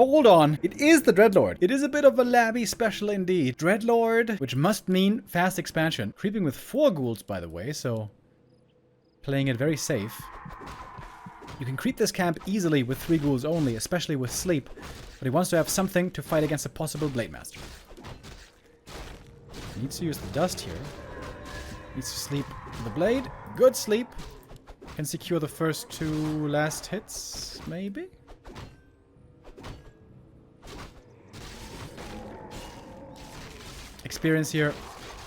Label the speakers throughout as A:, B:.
A: Hold on, it is the Dreadlord. It is a bit of a Labby special indeed. Dreadlord, which must mean fast expansion. Creeping with 4 ghouls, by the way, so playing it very safe. You can creep this camp easily with 3 ghouls only, especially with sleep. But he wants to have something to fight against a possible Blade Master. He needs to use the dust here. Needs to sleep with the blade. Good sleep. Can secure the first 2 last hits, maybe? Experience here,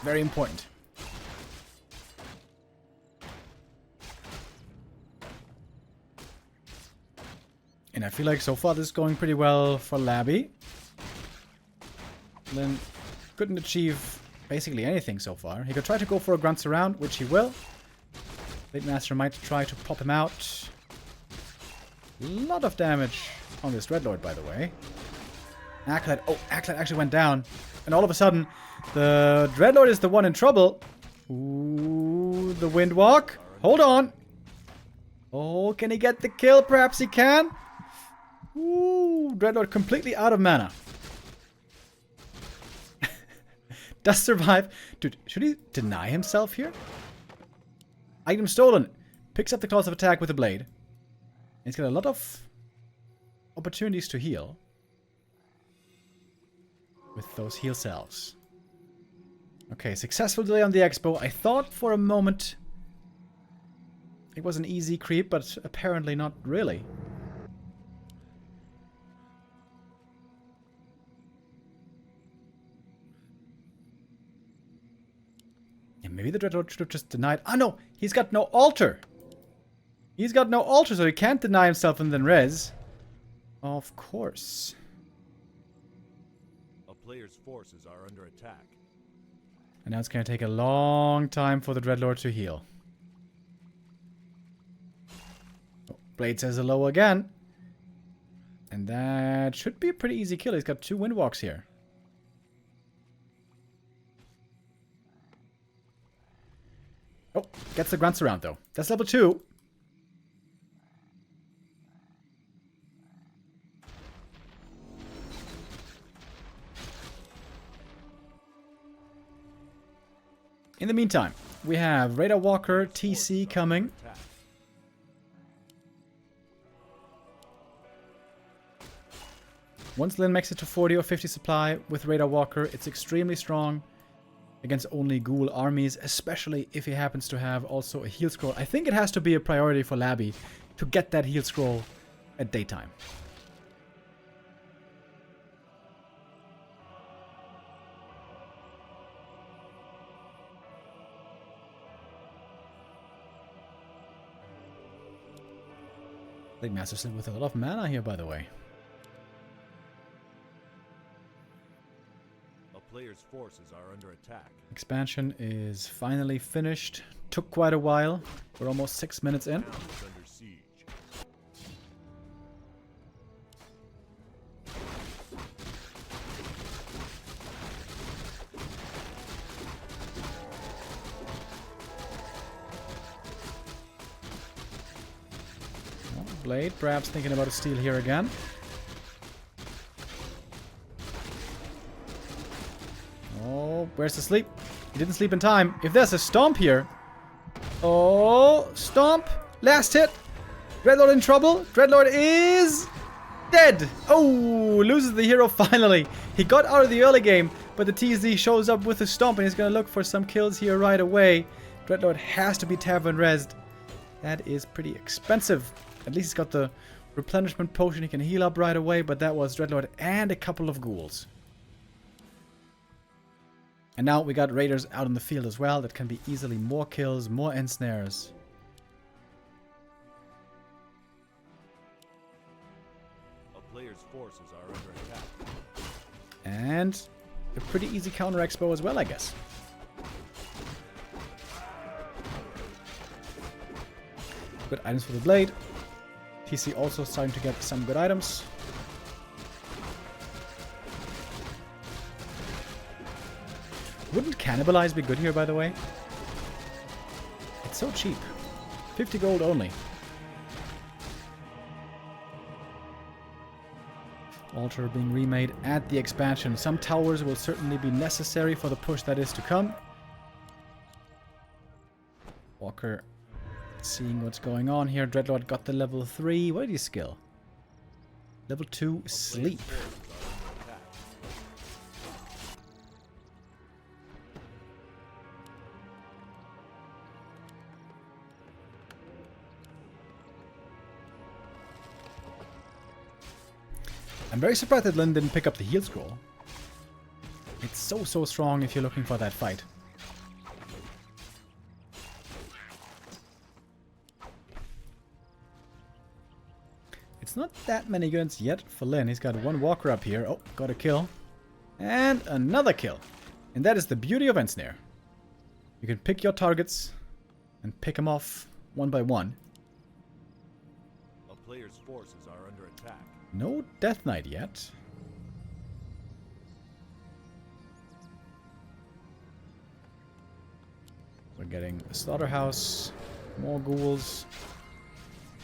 A: very important. And I feel like so far this is going pretty well for Labby. Then couldn't achieve basically anything so far. He could try to go for a grunt surround, which he will. Blade Master might try to pop him out. A lot of damage on this Dreadlord, by the way. Acolyte. Oh, Acolyte actually went down. And all of a sudden, the Dreadlord is the one in trouble. Ooh, the Windwalk. Hold on. Oh, can he get the kill? Perhaps he can. Ooh, Dreadlord completely out of mana. Does survive. Dude, should he deny himself here? Item stolen. Picks up the claws of attack with the blade. He's got a lot of opportunities to heal. With those heal cells. Okay, successful delay on the expo. I thought for a moment it was an easy creep, but apparently not really. Yeah, maybe the Dreadlord should have just denied. Oh no, he's got no altar. He's got no altar, so he can't deny himself and then res. Of course.
B: A player's forces are under attack.
A: And now it's going to take a long time for the Dreadlord to heal. Oh, Blade says hello again. And that should be a pretty easy kill. He's got 2 Windwalks here. Oh, gets the grunts around though. That's level 2. In the meantime, we have Radar Walker TC coming. Once Lyn makes it to 40 or 50 supply with Radar Walker, it's extremely strong against only ghoul armies, especially if he happens to have also a heal scroll. I think it has to be a priority for Labby to get that heal scroll at daytime. Blade Master still with a lot of mana here, by the way.
B: A player's forces are under attack.
A: Expansion is finally finished. Took quite a while. We're almost 6 minutes in.
B: Town is under siege.
A: Blade, perhaps thinking about a steal here again. Oh, where's the sleep? He didn't sleep in time. If there's a stomp here. Oh, stomp. Last hit. Dreadlord in trouble. Dreadlord is dead. Oh, loses the hero finally. He got out of the early game, but the TZ shows up with a stomp and he's going to look for some kills here right away. Dreadlord has to be tavern rezzed. That is pretty expensive. At least he's got the replenishment potion. He can heal up right away, but that was Dreadlord and a couple of ghouls. And now we got raiders out in the field as well. That can be easily more kills, more ensnares.
B: A player's forces are under attack.
A: And a pretty easy counter expo as well, I guess. Good items for the blade. TC also starting to get some good items. Wouldn't Cannibalize be good here, by the way? It's so cheap. 50 gold only. Altar being remade at the expansion. Some towers will certainly be necessary for the push that is to come. Walker seeing what's going on here. Dreadlord got the level 3. What did he skill? Level 2, sleep. I'm very surprised that Lyn didn't pick up the heal scroll. It's so strong if you're looking for that fight. It's not that many units yet for Lyn. He's got one walker up here. Oh, got a kill. And another kill. And that is the beauty of Ensnare. You can pick your targets and pick them off one by one.
B: A player's forces are under attack.
A: No Death Knight yet. We're getting a slaughterhouse, more ghouls.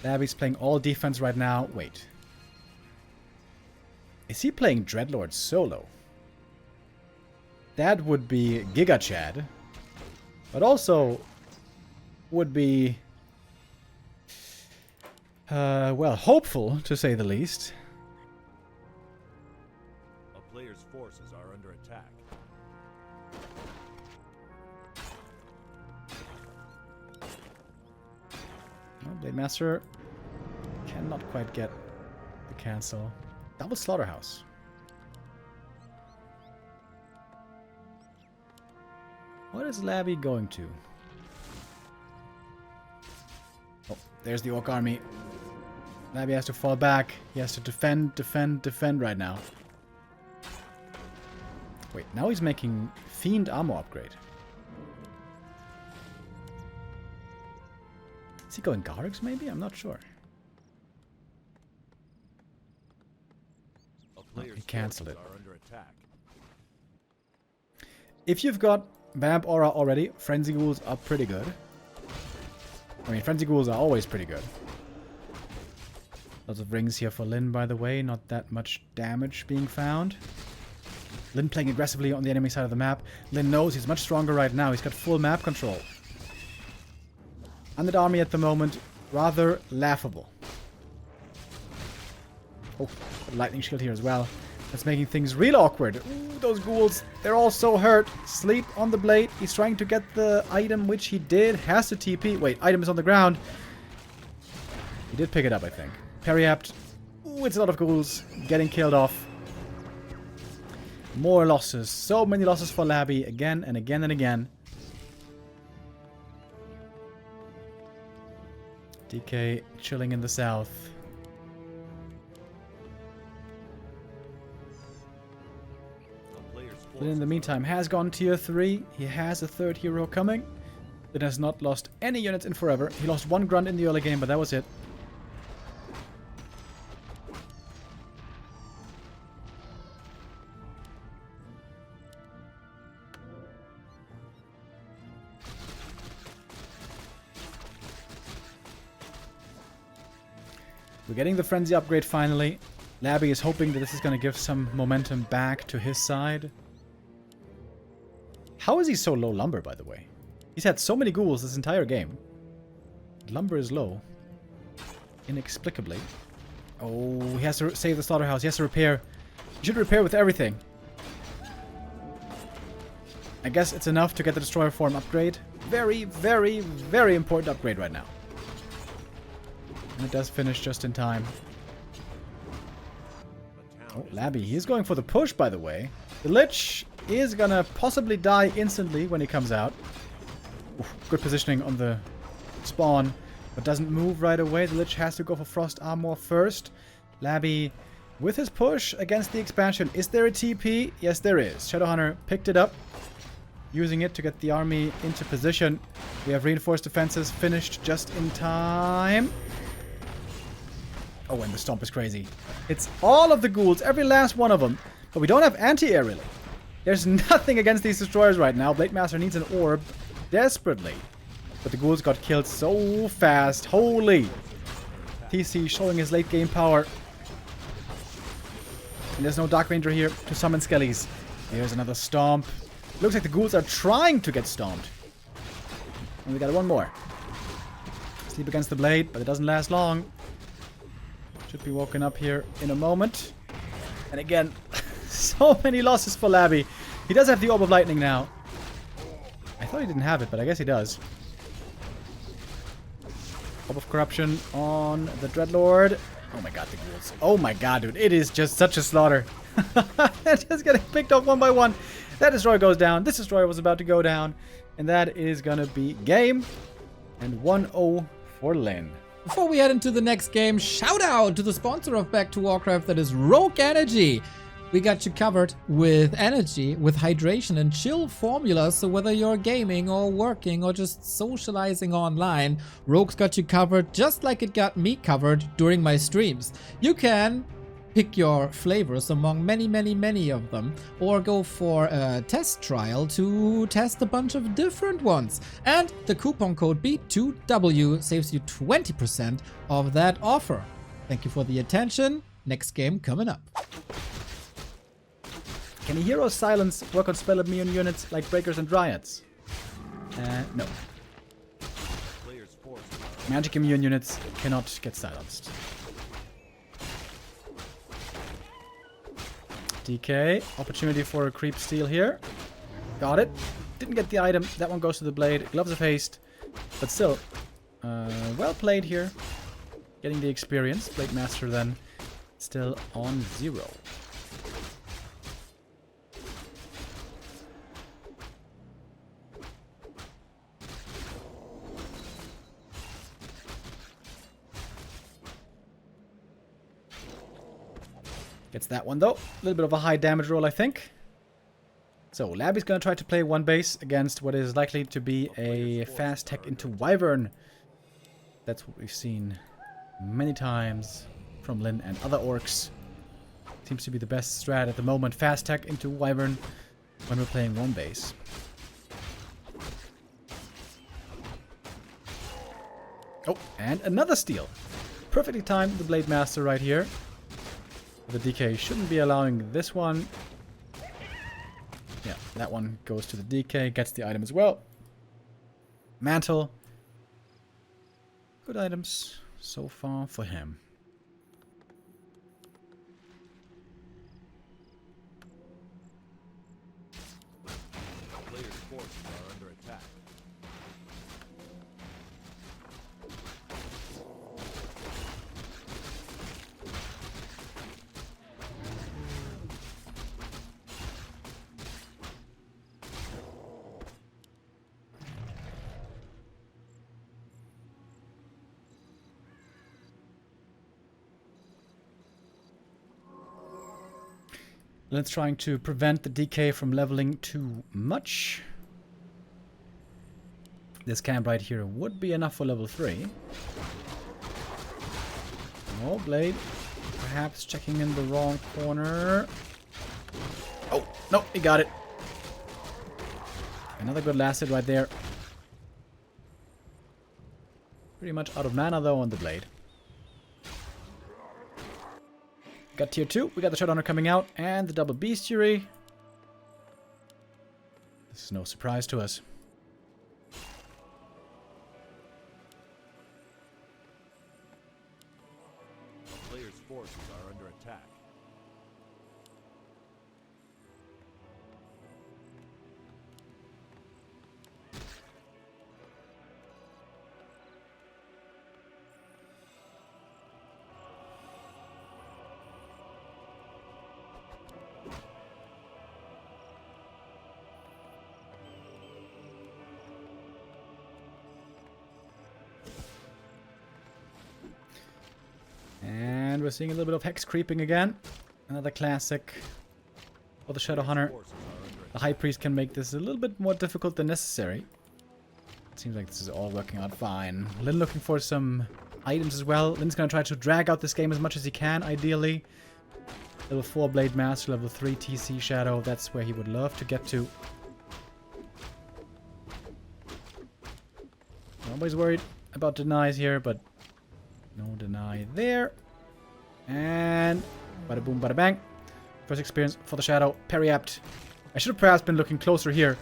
A: Labby's playing all defense right now. Wait. Is he playing Dreadlord solo? That would be Giga Chad. But also would be well, hopeful, to say the least.
B: A player's forces are under attack.
A: Oh, Blade Master cannot quite get the cancel. Double Slaughterhouse. What is Labby going to? Oh, there's the Orc army. Labby has to fall back. He has to defend right now. Wait, now he's making Fiend armor upgrade. Is he going Garrix maybe? I'm not sure.
B: A player's
A: he cancelled it.
B: forces are under attack.
A: If you've got Vamp Aura already, Frenzy Ghouls are pretty good. I mean, Frenzy Ghouls are always pretty good. Lots of rings here for Lyn, by the way. Not that much damage being found. Lyn playing aggressively on the enemy side of the map. Lyn knows he's much stronger right now. He's got full map control. Undead army at the moment, rather laughable. Oh, a lightning shield here as well. That's making things real awkward. Ooh, those ghouls, they're all so hurt. Sleep on the blade. He's trying to get the item, which he did. Has to TP. Wait, item is on the ground. He did pick it up, I think. Periapt. Ooh, it's a lot of ghouls getting killed off. More losses. So many losses for Labby. Again and again and again. DK chilling in the south. But in the meantime, has gone tier 3. He has a third hero coming. It has not lost any units in forever. He lost one grunt in the early game, but that was it. We're getting the Frenzy upgrade finally. Labby is hoping that this is going to give some momentum back to his side. How is he so low lumber, by the way? He's had so many ghouls this entire game. Lumber is low. Inexplicably. Oh, he has to save the slaughterhouse. He has to repair. He should repair with everything. I guess it's enough to get the Destroyer form upgrade. Very, very, very important upgrade right now. And it does finish just in time. Oh, Labby, he's going for the push, by the way. The Lich is gonna possibly die instantly when he comes out. Oof, good positioning on the spawn, but doesn't move right away. The Lich has to go for Frost Armor first. Labby, with his push against the expansion. Is there a TP? Yes, there is. Shadowhunter picked it up, using it to get the army into position. We have reinforced defenses finished just in time. Oh, and the stomp is crazy. It's all of the ghouls, every last one of them. But we don't have anti-air, really. There's nothing against these destroyers right now. Blade Master needs an orb desperately. But the ghouls got killed so fast. Holy! TC showing his late game power. And there's no Dark Ranger here to summon Skellies. Here's another stomp. Looks like the ghouls are trying to get stomped. And we got one more. Sleep against the blade, but it doesn't last long. Should be woken up here in a moment. And again, so many losses for Labby. He does have the Orb of Lightning now. I thought he didn't have it, but I guess he does. Orb of Corruption on the Dreadlord. Oh my god, the ghouls. Oh my god, dude. It is just such a slaughter. They're just getting picked off one by one. That destroyer goes down. This destroyer was about to go down. And that is gonna be game. And 1-0 for Lynn.
C: Before we head into the next game, shout out to the sponsor of Back to Warcraft, that is Rogue Energy. We got you covered with energy, with hydration and chill formulas, so whether you're gaming or working or just socializing online, Rogue's got you covered just like it got me covered during my streams. You can pick your flavors among many of them, or go for a test trial to test a bunch of different ones. And the coupon code B2W saves you 20% of that offer. Thank you for the attention. Next game coming up.
A: Can a Hero Silence work on spell immune units like Breakers and Dryads? No. Magic immune units cannot get silenced. DK. Opportunity for a creep steal here. Got it. Didn't get the item. That one goes to the blade. Gloves of Haste. But still, well played here. Getting the experience. Blade Master then still on 0. Gets that one though. A little bit of a high damage roll, I think. So, Labby's gonna try to play one base against what is likely to be a fast tech into Wyvern. That's what we've seen many times from Lyn and other orcs. Seems to be the best strat at the moment. Fast tech into Wyvern when we're playing one base. Oh, and another steal. Perfectly timed the Blade Master right here. The DK shouldn't be allowing this one. Yeah, that one goes to the DK, gets the item as well. Mantle. Good items so far for him.
B: Players' forces are under attack.
A: Let's trying to prevent the DK from leveling too much. This camp right here would be enough for level 3. Oh, Blade. Perhaps checking in the wrong corner. Oh, no, he got it. Another good last hit right there. Pretty much out of mana though on the Blade. Got tier 2, we got the Shadowhunter coming out, and the double Bestiary. This is no surprise to us.
B: Players' forces are under attack.
A: And we're seeing a little bit of Hex creeping again. Another classic for the Shadowhunter. The High Priest can make this a little bit more difficult than necessary. It seems like this is all working out fine. Lyn looking for some items as well. Lyn's going to try to drag out this game as much as he can, ideally. Level 4 Blade Master, level 3 TC Shadow. That's where he would love to get to. Nobody's worried about denies here, but no deny there. And bada boom, bada bang. First experience for the Shadow. Periapt. I should have perhaps been looking closer here.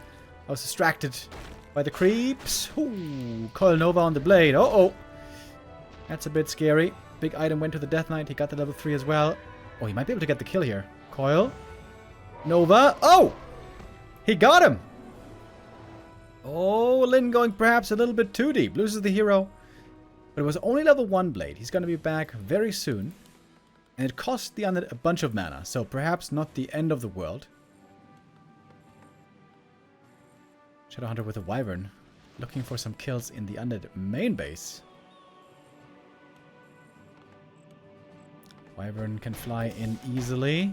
A: I was distracted by the creeps. Ooh, Coil Nova on the blade. Uh-oh. That's a bit scary. Big item went to the Death Knight. He got the level 3 as well. Oh, he might be able to get the kill here. Coil. Nova. Oh! He got him! Oh, Lin going perhaps a little bit too deep. Loses the hero. But it was only level 1 blade. He's going to be back very soon. And it cost the Undead a bunch of mana. So perhaps not the end of the world. Shadowhunter with a Wyvern. Looking for some kills in the Undead main base. Wyvern can fly in easily.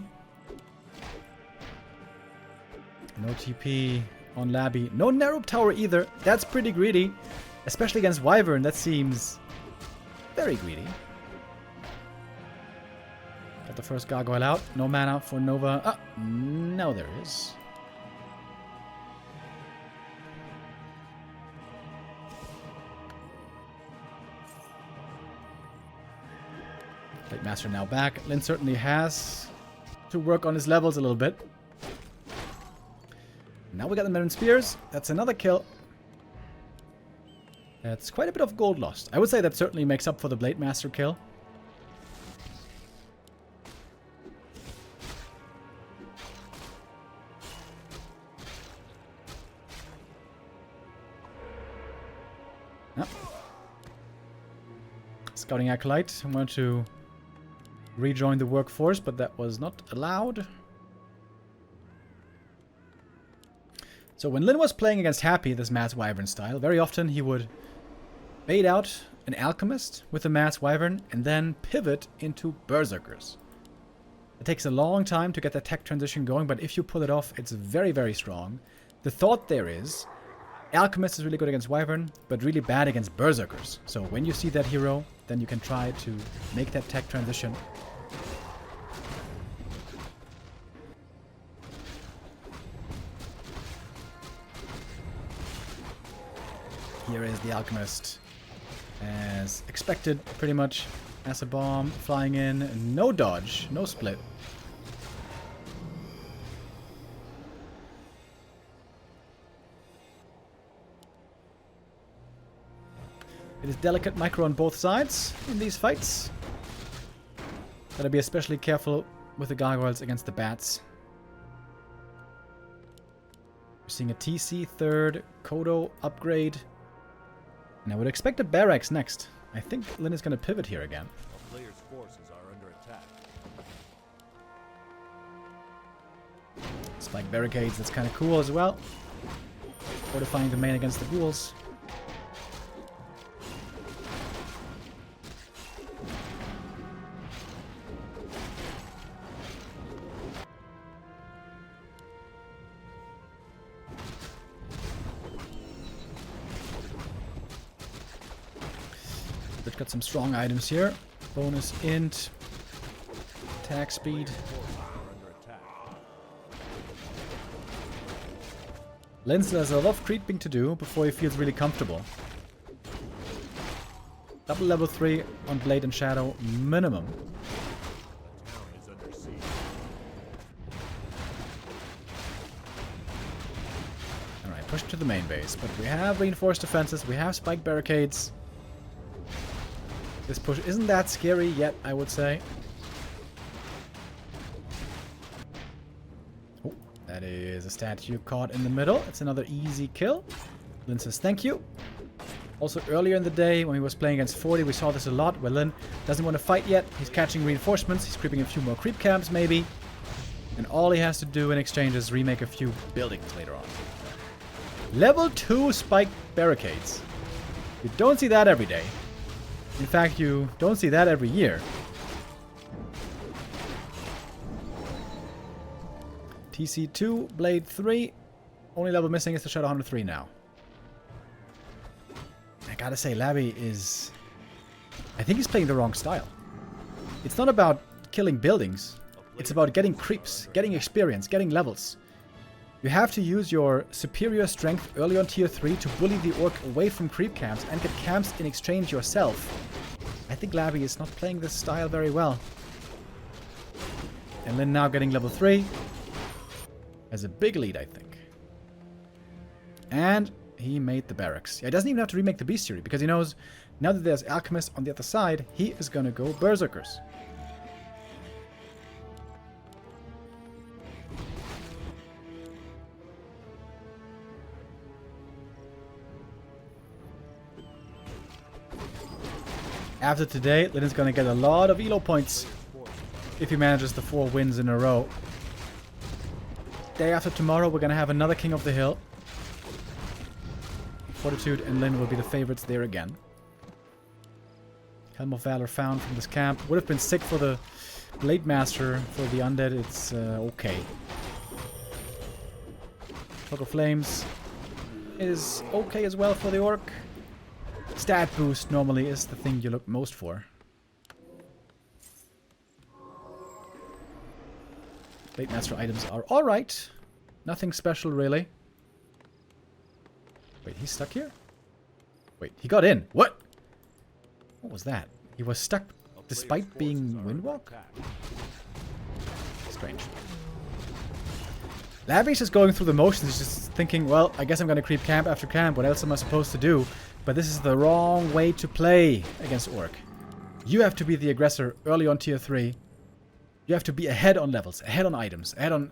A: No TP on Labby. No narrow tower either. That's pretty greedy. Especially against Wyvern. That seems very greedy. Got the first gargoyle out. No mana for Nova. Ah, now there is. Blade Master now back. Lin certainly has to work on his levels a little bit. Now we got the Mirren Spears. That's another kill. That's quite a bit of gold lost. I would say that certainly makes up for the Blade Master kill. Yep. Scouting Acolyte. I wanted to rejoin the workforce, but that was not allowed. So when Lin was playing against Happy, this Mass Wyvern style, very often he would bait out an Alchemist with the Mass Wyvern and then pivot into Berserkers. It takes a long time to get the tech transition going, but if you pull it off, it's very, very strong. The thought there is, Alchemist is really good against Wyvern, but really bad against Berserkers. So when you see that hero, then you can try to make that tech transition. Here is the Alchemist. As expected, pretty much. Acid Bomb flying in. No dodge. No split. It is delicate micro on both sides in these fights. Gotta be especially careful with the gargoyles against the bats. We're seeing a TC third, Kodo upgrade. And I would expect a barracks next. I think Lin is going to pivot here again.
B: A player's forces are under attack.
A: Spike barricades, that's kind of cool as well. Fortifying the main against the ghouls. We've got some strong items here. Bonus int. Attack speed. Lin still has a lot of creeping to do before he feels really comfortable. Double level 3 on Blade and Shadow minimum.
B: The town is under siege.
A: Alright, push to the main base. But we have reinforced defenses. We have spike barricades. This push isn't that scary yet, I would say. Oh, that is a statue caught in the middle. It's another easy kill. Lin says thank you. Also, earlier in the day, when he was playing against 40, we saw this a lot, where Lin doesn't want to fight yet. He's catching reinforcements. He's creeping a few more creep camps, maybe. And all he has to do in exchange is remake a few buildings later on. Level 2 spike barricades. You don't see that every day. In fact, you don't see that every year. TC2, Blade 3. Only level missing is the Shadowhunter 3 now. I gotta say, Labby is... I think he's playing the wrong style. It's not about killing buildings. It's about getting creeps, getting experience, getting levels. You have to use your superior strength early on tier 3 to bully the orc away from creep camps and get camps in exchange yourself. I think Labby is not playing this style very well. And Lin now getting level 3. Has a big lead, I think. And he made the barracks. Yeah, he doesn't even have to remake the bestiary because he knows now that there's alchemists on the other side, he is gonna go berserkers. After today, Lin is gonna get a lot of elo points if he manages the 4 wins in a row. Day after tomorrow, we're gonna have another King of the Hill. Fortitude and Lin will be the favorites there again. Helm of Valor found from this camp. Would have been sick for the Blade Master. For the Undead, it's okay. Fog of Flames is okay as well for the Orc. Stat boost normally is the thing you look most for. Blade Master items are alright. Nothing special really. Wait, he's stuck here? Wait, he got in. What? What was that? He was stuck despite being Windwalk? Strange. Labby's just going through the motions. He's just thinking, well, I guess I'm going to creep camp after camp. What else am I supposed to do? But this is the wrong way to play against Orc. You have to be the aggressor early on tier 3. You have to be ahead on levels, ahead on items, ahead on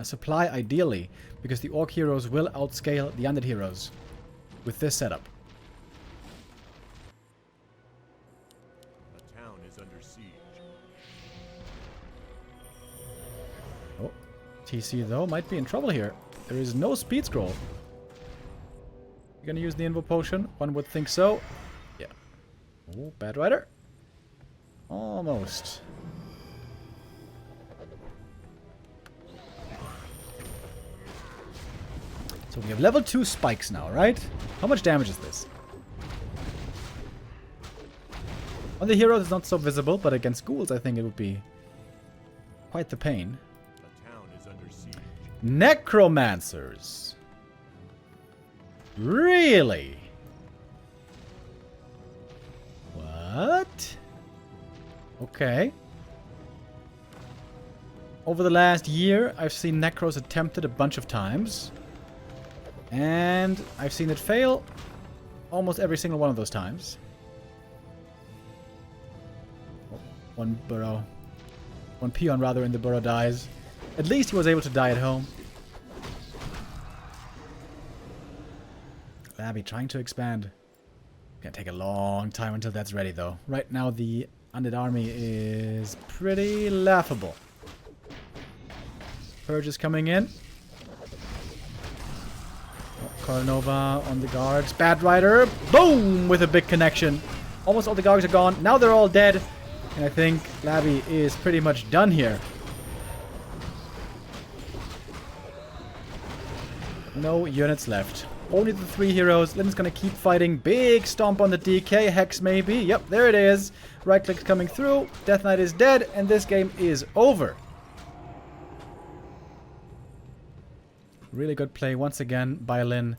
A: supply ideally. Because the Orc heroes will outscale the Undead heroes with this setup.
B: The town is under siege.
A: Oh, TC though might be in trouble here. There is no speed scroll. You're gonna use the Invo Potion? One would think so. Yeah. Oh, Bad Rider. Almost. So we have level 2 spikes now, right? How much damage is this? On the heroes it's not so visible, but against ghouls I think it would be quite the pain.
B: The town is under siege.
A: Necromancers. Really? What? Okay. Over the last year, I've seen Necros attempted a bunch of times. And I've seen it fail almost every single one of those times. Oh, one burrow. One peon, rather, in the burrow dies. At least he was able to die at home. Labby trying to expand. Gonna take a long time until that's ready, though. Right now, the Undead army is pretty laughable. Purge is coming in. Carnova on the guards. Bad Rider. Boom! With a big connection. Almost all the guards are gone. Now they're all dead. And I think Labby is pretty much done here. No units left. Only the 3 heroes. Lin's gonna keep fighting. Big stomp on the DK. Hex maybe. Yep, there it is. Right click's coming through. Death Knight is dead. And this game is over. Really good play once again by Lin.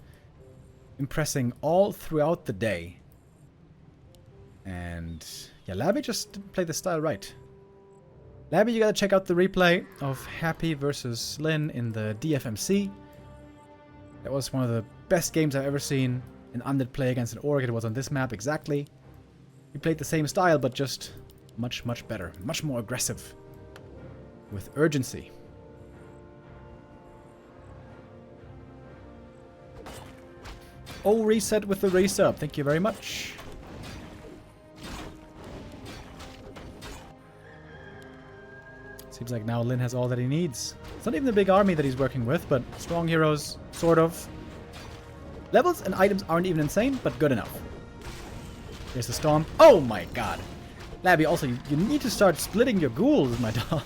A: Impressing all throughout the day. And yeah, Labby just didn't play the style right. Labby, you gotta check out the replay of Happy versus Lin in the DFMC. That was one of the best games I've ever seen an Undead play against an Orc. It was on this map exactly. We played the same style, but just much, much better. Much more aggressive. With urgency. Oh, reset with the resub. Thank you very much. Seems like now Lin has all that he needs. It's not even a big army that he's working with, but strong heroes, sort of. Levels and items aren't even insane, but good enough. There's the Storm. Oh my god. Labby, also, you need to start splitting your ghouls, my dog.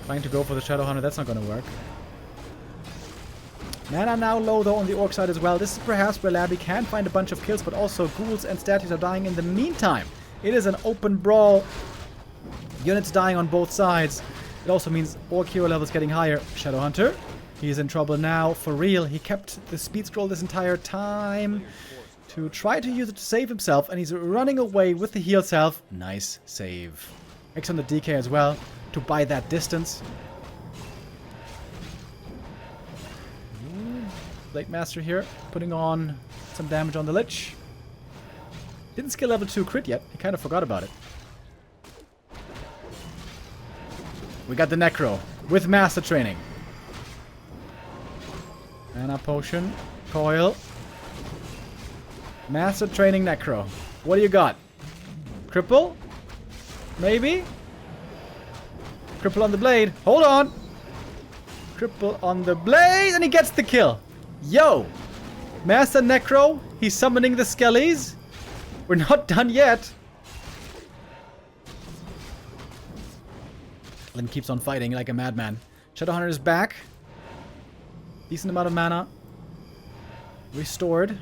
A: Trying to go for the Shadow Hunter, that's not going to work. Mana now low though on the Orc side as well. This is perhaps where Labby can find a bunch of kills, but also ghouls and statues are dying in the meantime. It is an open brawl. Units dying on both sides. It also means Orc hero levels getting higher. Shadow Hunter, he's in trouble now for real. He kept the speed scroll this entire time to try to use it to save himself, and he's running away with the heal self. Nice save. X on the DK as well to buy that distance. Blade Master here, putting on some damage on the Lich. Didn't skill level 2 crit yet. He kind of forgot about it. We got the Necro with Master Training. Mana Potion. Coil. Master Training Necro. What do you got? Cripple? Maybe? Cripple on the blade. Hold on. Cripple on the blade. And he gets the kill. Yo. Master Necro. He's summoning the Skellies. We're not done yet. Lyn keeps on fighting like a madman. Shadowhunter is back. Decent amount of mana. Restored.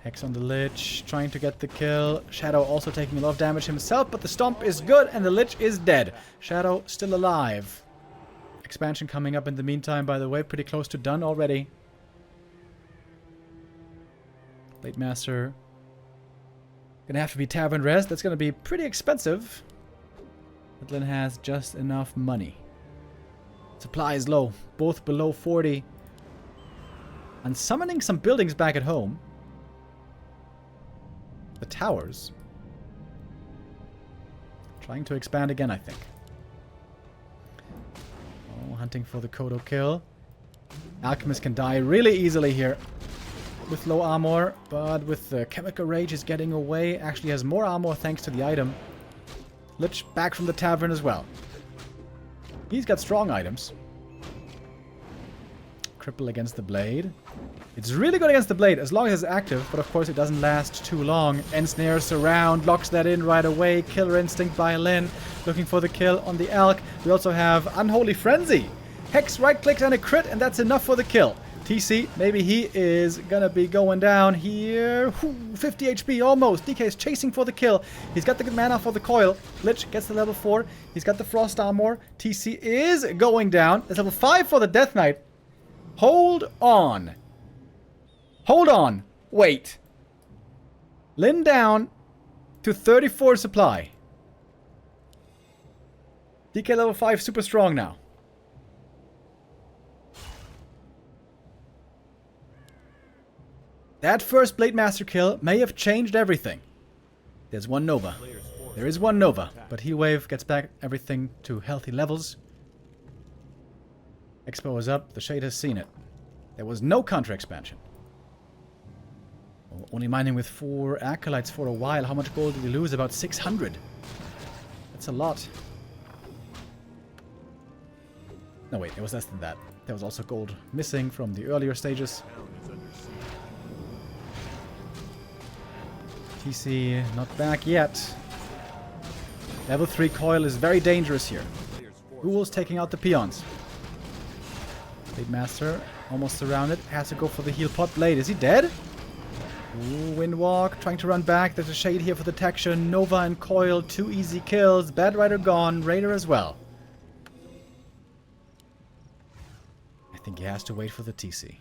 A: Hex on the Lich, trying to get the kill. Shadow also taking a lot of damage himself, but the Stomp is good and the Lich is dead. Shadow still alive. Expansion coming up in the meantime, by the way. Pretty close to done already. Blade Master. Gonna have to be Tavern Res. That's gonna be pretty expensive. But Lyn has just enough money. Supply is low, both below 40. And summoning some buildings back at home. The towers. Trying to expand again, I think. Oh, hunting for the Kodo kill. Alchemist can die really easily here. With low armor, but with the Chemical Rage is getting away. Actually has more armor thanks to the item. Lich back from the tavern as well. He's got strong items. Cripple against the blade. It's really good against the blade as long as it's active, but of course it doesn't last too long. Ensnare Surround, locks that in right away. Killer Instinct by Lyn, looking for the kill on the Elk. We also have Unholy Frenzy. Hex right clicks and a crit, and that's enough for the kill. TC, maybe he is gonna be going down here. 50 HP almost. DK is chasing for the kill. He's got the good mana for the coil. Lich gets the level 4. He's got the frost armor. TC is going down. There's level 5 for the Death Knight. Hold on. Hold on. Wait. Lyn down to 34 supply. DK level 5 super strong now. That first Blade Master kill may have changed everything. There's one Nova. There is one Nova, but Heat Wave gets back everything to healthy levels. Expo is up. The Shade has seen it. There was no counter expansion. Only mining with 4 Acolytes for a while. How much gold did we lose? About 600. That's a lot. No, wait. It was less than that. There was also gold missing from the earlier stages. TC not back yet. Level 3 coil is very dangerous here. Ghouls taking out the peons. Blade Master almost surrounded. Has to go for the heal pot. Blade, is he dead? Ooh, Windwalk trying to run back. There's a Shade here for detection. Nova and Coil, 2 easy kills. Bad Rider gone. Raider as well. I think he has to wait for the TC.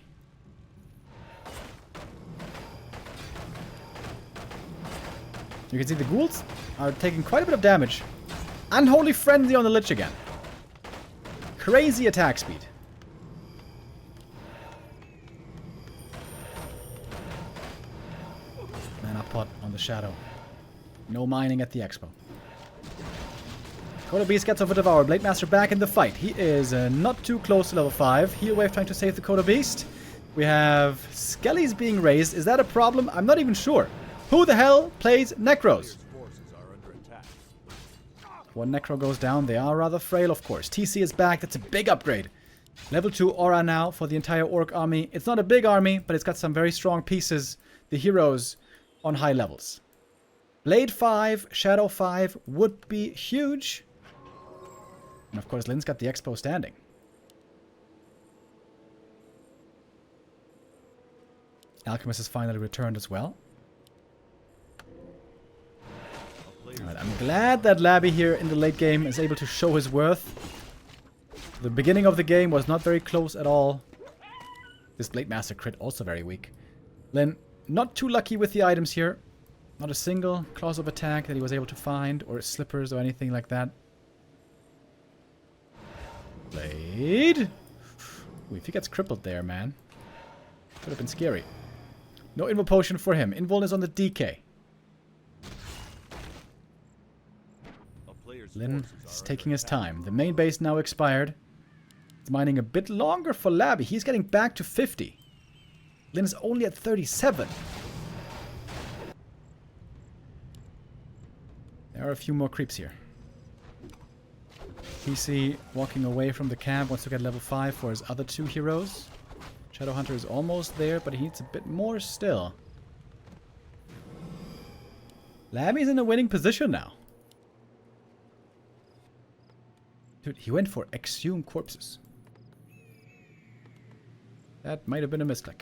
A: You can see the ghouls are taking quite a bit of damage. Unholy Frenzy on the Lich again. Crazy attack speed. Mana pot on the Shadow. No mining at the Expo. Kodo Beast gets over Devour. Blade Master back in the fight. He is not too close to level 5. Heal Wave trying to save the Kodo Beast. We have Skellies being raised. Is that a problem? I'm not even sure. Who the hell plays Necros? One Necro goes down. They are rather frail, of course. TC is back. That's a big upgrade. Level 2 aura now for the entire Orc army. It's not a big army, but it's got some very strong pieces. The heroes on high levels. Blade 5, Shadow 5 would be huge. And of course, Lyn's got the Expo standing. Alchemist has finally returned as well. Alright, I'm glad that Labby here in the late game is able to show his worth. The beginning of the game was not very close at all. This Blade Master crit also very weak. Lyn, not too lucky with the items here. Not a single clause of attack that he was able to find, or slippers or anything like that. Blade. Ooh, if he gets crippled there, man. Could have been scary. No Invul Potion for him. Invul is on the DK. Lyn is taking his time. The main base now expired. It's mining a bit longer for Labby. He's getting back to 50. Lyn is only at 37. There are a few more creeps here. PC walking away from the camp, wants to get level 5 for his other 2 heroes. Shadowhunter is almost there, but he needs a bit more still. Labby's in a winning position now. Dude, he went for exhumed corpses. That might have been a misclick.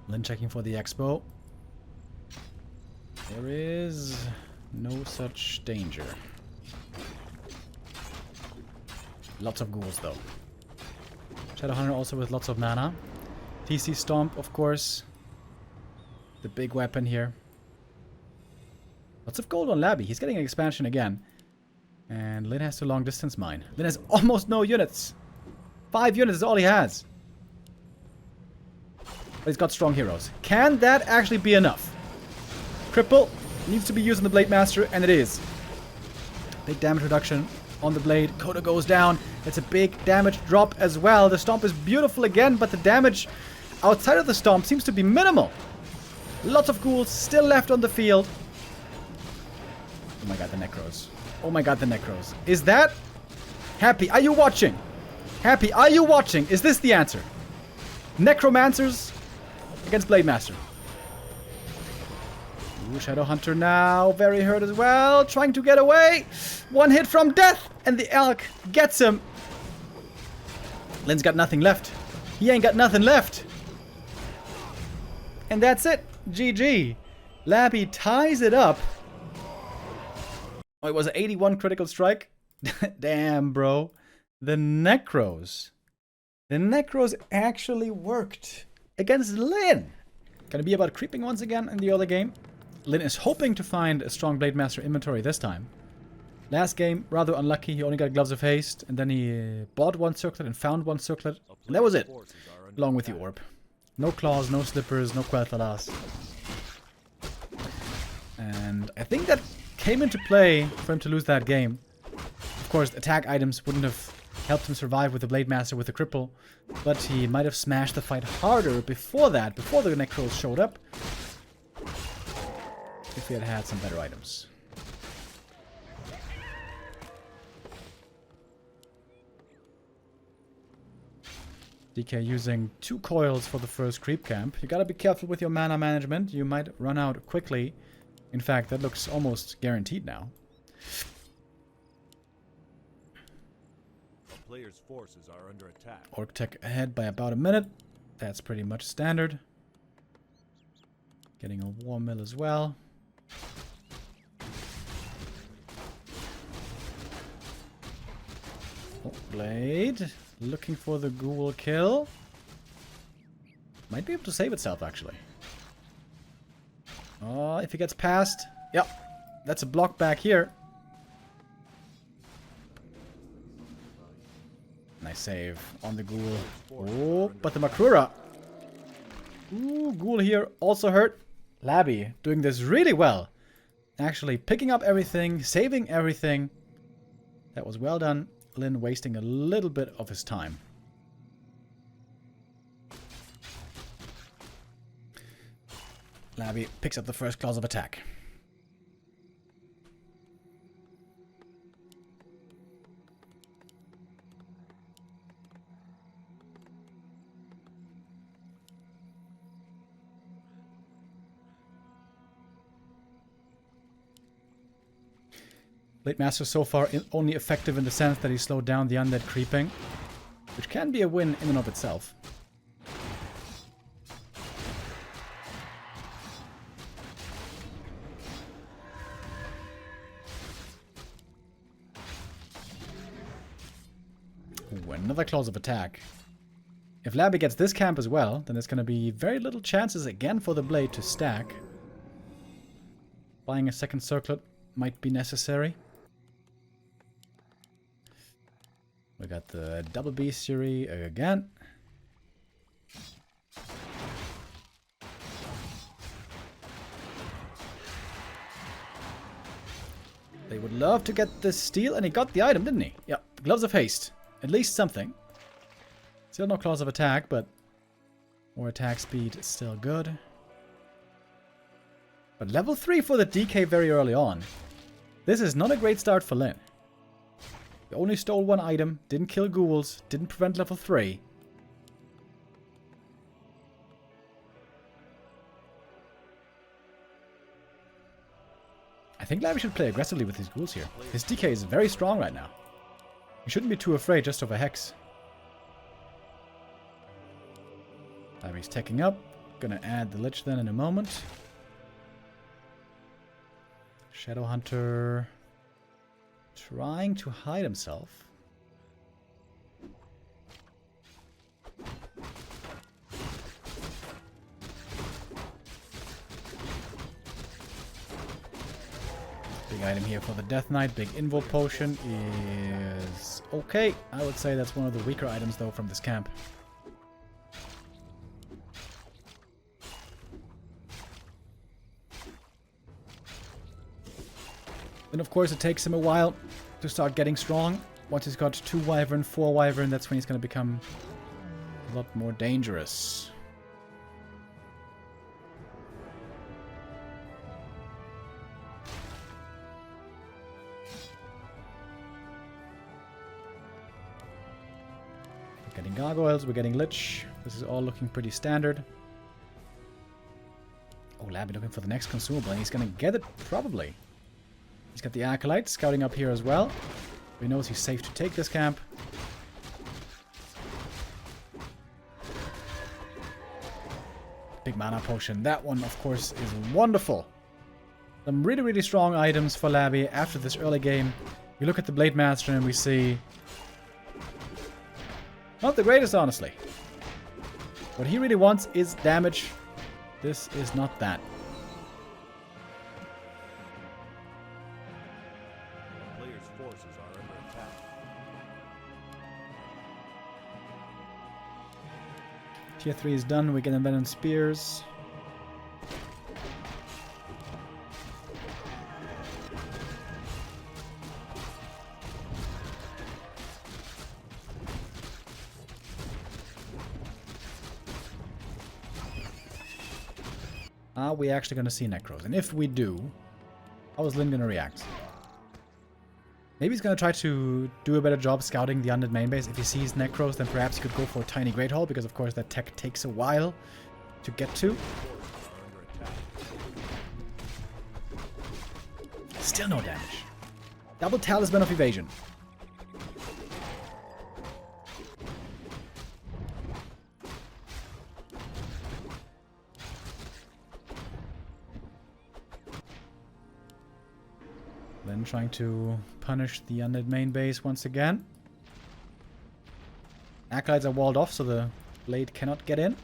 A: Lyn checking for the expo. There is no such danger. Lots of ghouls though. Shadowhunter also with lots of mana. TC Stomp, of course. The big weapon here. Lots of gold on Labby. He's getting an expansion again. And Lyn has to long distance mine. Lyn has almost no units. 5 units is all he has. But he's got strong heroes. Can that actually be enough? Cripple needs to be used on the Blade Master, and it is. Big damage reduction on the blade. Coda goes down. It's a big damage drop as well. The stomp is beautiful again, but the damage outside of the stomp seems to be minimal. Lots of ghouls still left on the field. Oh my god, the Necros. Oh my god, the Necros. Is that... Happy, are you watching? Happy, are you watching? Is this the answer? Necromancers against Blade Master. Ooh, Shadowhunter now. Very hurt as well. Trying to get away. One hit from death. And the Elk gets him. Lyn's got nothing left. He ain't got nothing left. And that's it. GG. Labby ties it up. Oh, it was an 81 critical strike. Damn, bro. The Necros. The Necros actually worked against Lyn. Gonna be about creeping once again in the other game. Lyn is hoping to find a strong Blade Master inventory this time. Last game, rather unlucky. He only got Gloves of Haste, and then he bought 1 circlet and found 1 circlet. And that was it. Along with the orb. No claws, no slippers, no Quel'Thalas. And I think that came into play for him to lose that game. Of course, attack items wouldn't have helped him survive with the Blade Master with the cripple, but he might have smashed the fight harder before that, before the Necros showed up, if he had had some better items. DK using 2 coils for the first creep camp. You gotta be careful with your mana management. You might run out quickly. In fact, that looks almost guaranteed now.
B: A player's forces are under attack.
A: Orc Tech ahead by about a minute. That's pretty much standard. Getting a War Mill as well. Oh, Blade. Looking for the ghoul kill. Might be able to save itself, actually. Oh, if he gets past. Yep. That's a block back here. Nice save on the ghoul. Oh, but the Makrura. Ooh, ghoul here also hurt. Labby doing this really well. Actually picking up everything, saving everything. That was well done. Lyn wasting a little bit of his time. Labby picks up the first clause of attack. Blade Master so far only effective in the sense that he slowed down the undead creeping, which can be a win in and of itself. Ooh, another clause of attack. If Labby gets this camp as well, then there's going to be very little chances again for the blade to stack. Buying a second circlet might be necessary. We got the double bestiary again. They would love to get this steal, and he got the item, didn't he? Yeah, Gloves of Haste. At least something. Still no claws of attack, but more attack speed is still good. But level 3 for the DK very early on. This is not a great start for Lyn. He only stole one item, didn't kill ghouls, didn't prevent level 3. I think Labby should play aggressively with his ghouls here. His DK is very strong right now. You shouldn't be too afraid just of a Hex. Labby's teching up. Gonna add the Lich then in a moment. Shadowhunter trying to hide himself. Big item here for the Death Knight. Big Invo Potion is okay. I would say that's one of the weaker items though from this camp. Then of course it takes him a while to start getting strong. Once he's got 2 Wyvern, 4 Wyvern, that's when he's going to become a lot more dangerous. We're getting Gargoyles, we're getting Lich. This is all looking pretty standard. Oh, Labby looking for the next consumable, and he's going to get it, probably. He's got the Acolyte scouting up here as well. He knows he's safe to take this camp. Big mana potion. That one, of course, is wonderful. Some really, really strong items for Labby after this early game. We look at the Blade Master and we see... not the greatest, honestly. What he really wants is damage. This is not that. Tier 3 is done, we get Envenom Spears. Are we actually going to see Necros? And if we do, how is Lyn going to react? Maybe he's going to try to do a better job scouting the undead main base. If he sees Necros, then perhaps he could go for a tiny Great Hall, because of course that tech takes a while to get to. Still no damage. Double Talisman of Evasion. Then trying to punish the undead main base once again. Acolytes are walled off, so the blade cannot get in.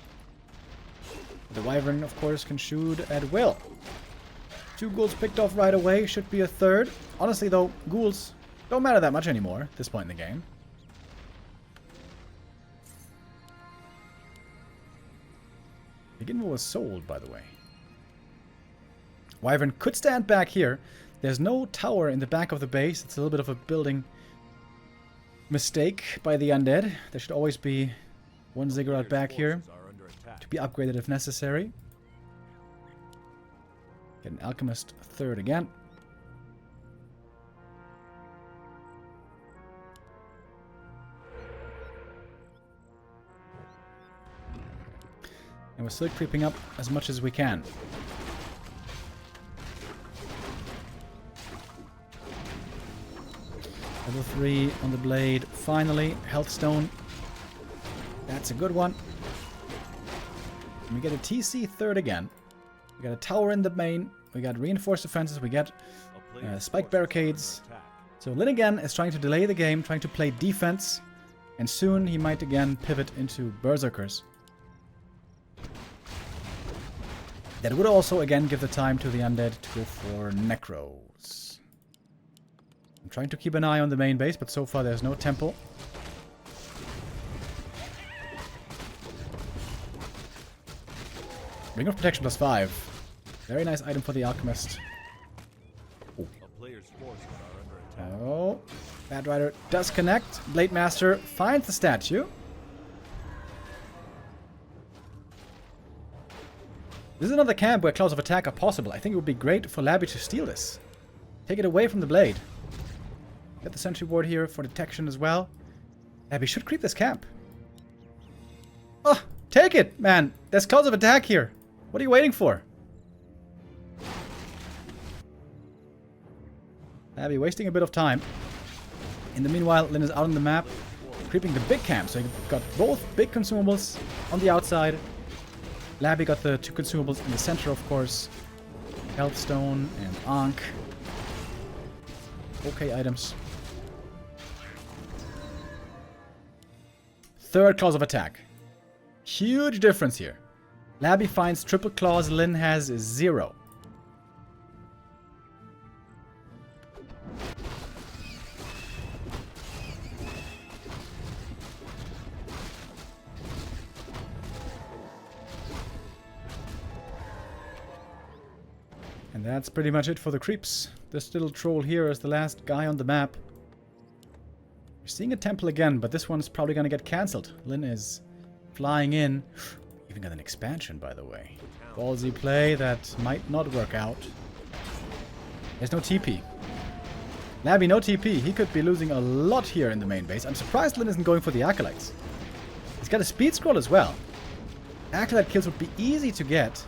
A: The Wyvern, of course, can shoot at will. 2 ghouls picked off right away. Should be a third. Honestly, though, ghouls don't matter that much anymore at this point in the game. The Ginville was sold, by the way. Wyvern could stand back here. There's no tower in the back of the base. It's a little bit of a building mistake by the undead. There should always be one Ziggurat back here to be upgraded if necessary. Get an Alchemist third again. And we're still creeping up as much as we can. Level 3 on the blade. Finally, Health Stone. That's a good one. And we get a TC third again. We got a tower in the main. We got reinforced defenses. We get spike barricades. So Lyn again is trying to delay the game, trying to play defense. And soon he might again pivot into Berserkers. That would also again give the time to the undead to go for Necros. I'm trying to keep an eye on the main base, but so far there's no temple. Ring of Protection +5. Very nice item for the Alchemist.
B: A player's forces are under attack.
A: Oh, Bad Rider does connect. Blade Master finds the statue. This is another camp where claws of attack are possible. I think it would be great for Labby to steal this. Take it away from the blade. Get the sentry ward here for detection as well. Labby should creep this camp. Oh, take it, man. There's claws of attack here. What are you waiting for? Labby wasting a bit of time. In the meanwhile, Lyn is out on the map, creeping the big camp. So he got both big consumables on the outside. Labby got the 2 consumables in the center, of course. Health Stone and Ankh. Okay items. Third claws of attack. Huge difference here. Labby finds triple claws, Lyn has 0. And that's pretty much it for the creeps. This little troll here is the last guy on the map. We're seeing a temple again, but this one's probably going to get cancelled. Lyn is flying in. Even got an expansion, by the way. Ballsy play that might not work out. There's no TP. Labby, no TP. He could be losing a lot here in the main base. I'm surprised Lyn isn't going for the Acolytes. He's got a speed scroll as well. Acolyte kills would be easy to get.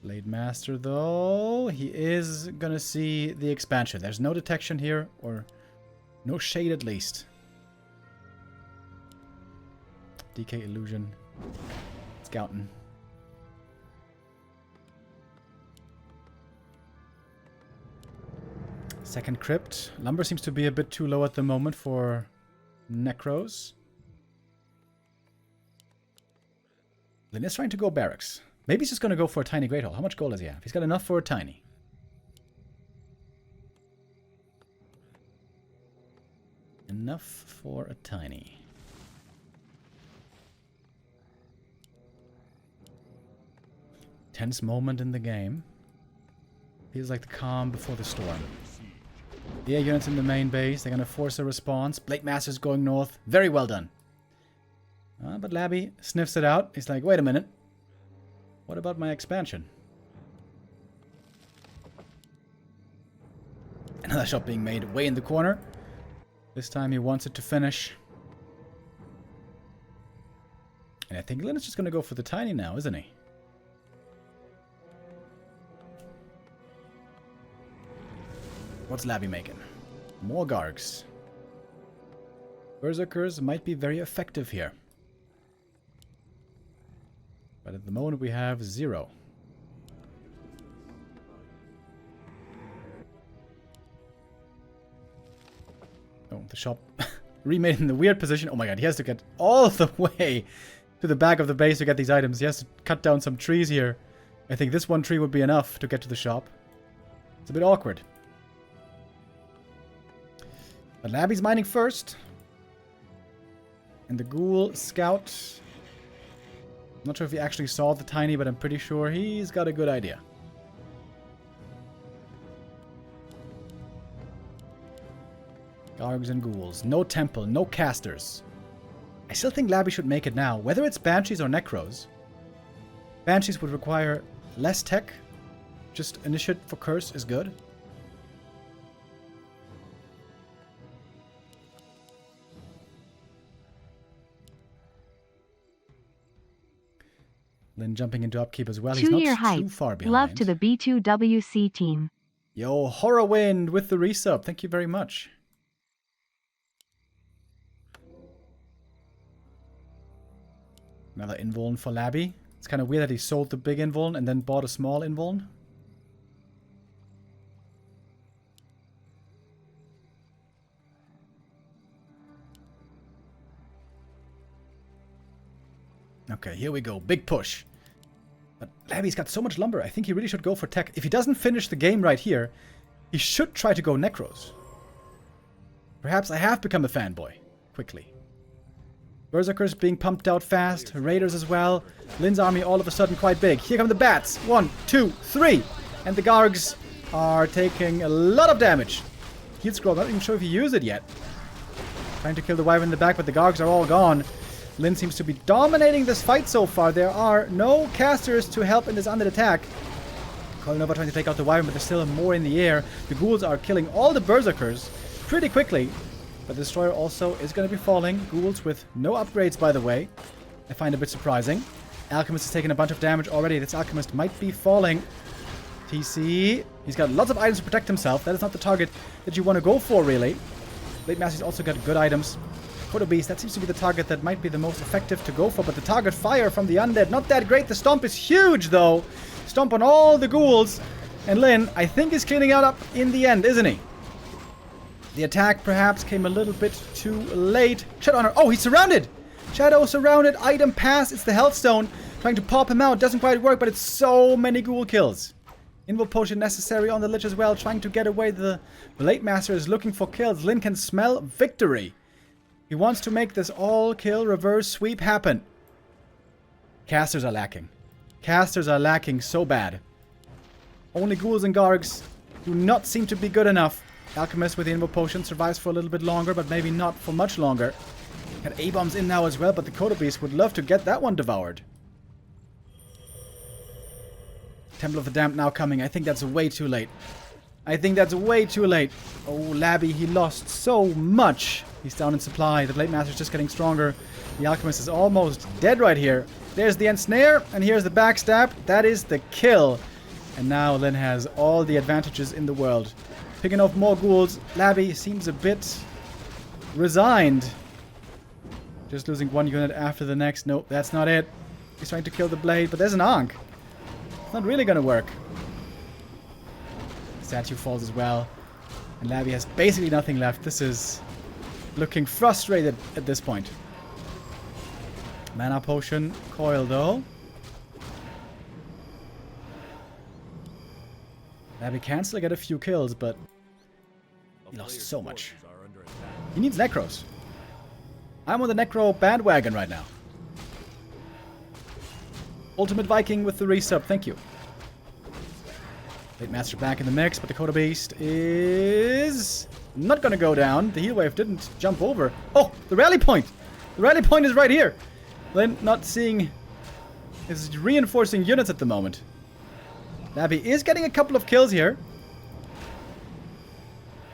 A: Blade Master, though, he is gonna see the expansion. There's no detection here, or no shade at least. DK Illusion. Scouting. Second Crypt. Lumber seems to be a bit too low at the moment for Necros. Lyn is trying to go barracks. Maybe he's just going to go for a tiny Great Hall. How much gold does he have? He's got enough for a tiny. Enough for a tiny. Tense moment in the game. Feels like the calm before the storm. The air units in the main base. They're going to force a response. Blade Master's going north. Very well done. But Labby sniffs it out. He's like, wait a minute. What about my expansion? Another shot being made way in the corner. This time he wants it to finish. And I think Lyn is just going to go for the tiny now, isn't he? What's Labby making? More Gargs. Berserkers might be very effective here. But at the moment we have 0. Oh, the shop remade in the weird position. Oh my god, he has to get all the way to the back of the base to get these items. He has to cut down some trees here. I think this one tree would be enough to get to the shop. It's a bit awkward. But Labby's mining first. And the Ghoul Scout... I'm not sure if he actually saw the tiny, but I'm pretty sure he's got a good idea. Gargs and Ghouls. No temple, no casters. I still think Labby should make it now. Whether it's Banshees or Necros. Banshees would require less tech. Just Initiate for Curse is good. Lyn jumping into upkeep as well. He's not too far behind.
D: Love to the B2WC team.
A: Yo, Horrorwind with the resub. Thank you very much. Another Invuln for Labby. It's kind of weird that he sold the big Invuln and then bought a small Invuln. Okay, here we go. Big push. But Labby's got so much lumber. I think he really should go for tech. If he doesn't finish the game right here, he should try to go Necros. Perhaps I have become a fanboy. Quickly. Berserkers being pumped out fast. Raiders as well. Lin's army all of a sudden quite big. Here come the bats. 1, 2, 3. And the Gargs are taking a lot of damage. Heal scroll. Not even sure if he used it yet. Trying to kill the Wyvern in the back, but the Gargs are all gone. Lin seems to be dominating this fight so far. There are no casters to help in this undead attack. Nova trying to take out the Wyvern, but there's still more in the air. The ghouls are killing all the Berserkers pretty quickly. But the Destroyer also is going to be falling. Ghouls with no upgrades, by the way. I find a bit surprising. Alchemist has taken a bunch of damage already. This Alchemist might be falling. TC. He's got lots of items to protect himself. That is not the target that you want to go for, really. Blade Master's also got good items. Kodo Beast, that seems to be the target that might be the most effective to go for. But the target fire from the undead, not that great. The stomp is huge, though. Stomp on all the ghouls. And Lin, I think, is cleaning out up in the end, isn't he? The attack perhaps came a little bit too late. Shadow Hunter. Oh, he's surrounded. Shadow surrounded. Item pass. It's the Health Stone. Trying to pop him out. Doesn't quite work, but it's so many ghoul kills. Invo Potion necessary on the Lich as well. Trying to get away. The Blade Master is looking for kills. Lin can smell victory. He wants to make this all-kill reverse sweep happen. Casters are lacking. Casters are lacking so bad. Only ghouls and Gargs do not seem to be good enough. Alchemist with the Invo Potion survives for a little bit longer, but maybe not for much longer. Got A-bombs in now as well, but the Kodo Beast would love to get that one devoured. Temple of the Damned now coming. I think that's way too late. I think that's way too late. Oh, Labby, he lost so much. He's down in supply. The Blade Master's just getting stronger. The Alchemist is almost dead right here. There's the Ensnare, and here's the backstab. That is the kill. And now Lin has all the advantages in the world. Picking off more ghouls. Labby seems a bit resigned. Just losing one unit after the next. Nope, that's not it. He's trying to kill the blade, but there's an Ankh. It's not really gonna work. Statue falls as well. And Labby has basically nothing left. This is looking frustrated at this point. Mana Potion. Coil, though. Labby can still get a few kills, but he lost so much. He needs Necros. I'm on the Necro bandwagon right now. Ultimate Viking with the resub, thank you. Blade Master back in the mix, but the Kodo Beast is not going to go down. The heal wave didn't jump over. Oh, the rally point! The rally point is right here. Lin not seeing his reinforcing units at the moment. Labby is getting a couple of kills here.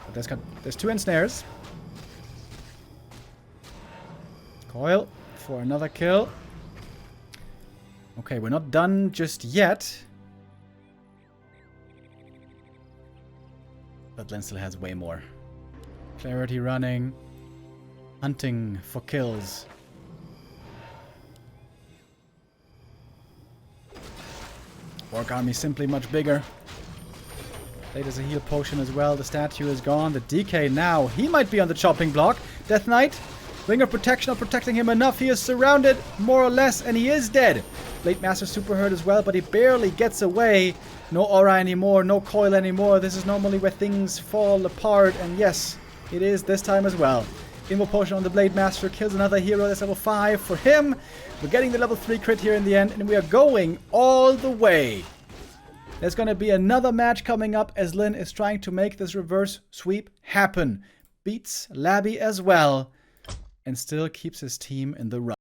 A: But there's two ensnares. Coil for another kill. Okay, we're not done just yet. But Lin still has way more. Clarity running. Hunting for kills. Orc army simply much bigger. There's a heal potion as well. The statue is gone. The DK now. He might be on the chopping block. Death Knight. Ring of Protection not protecting him enough. He is surrounded more or less and he is dead. Blade Master super hurt as well, but he barely gets away. No aura anymore. No coil anymore. This is normally where things fall apart. And yes, it is this time as well. Invo Potion on the Blade Master kills another hero. That's level 5 for him. We're getting the level 3 crit here in the end, and we are going all the way. There's going to be another match coming up as Lin is trying to make this reverse sweep happen. Beats Labby as well, and still keeps his team in the run.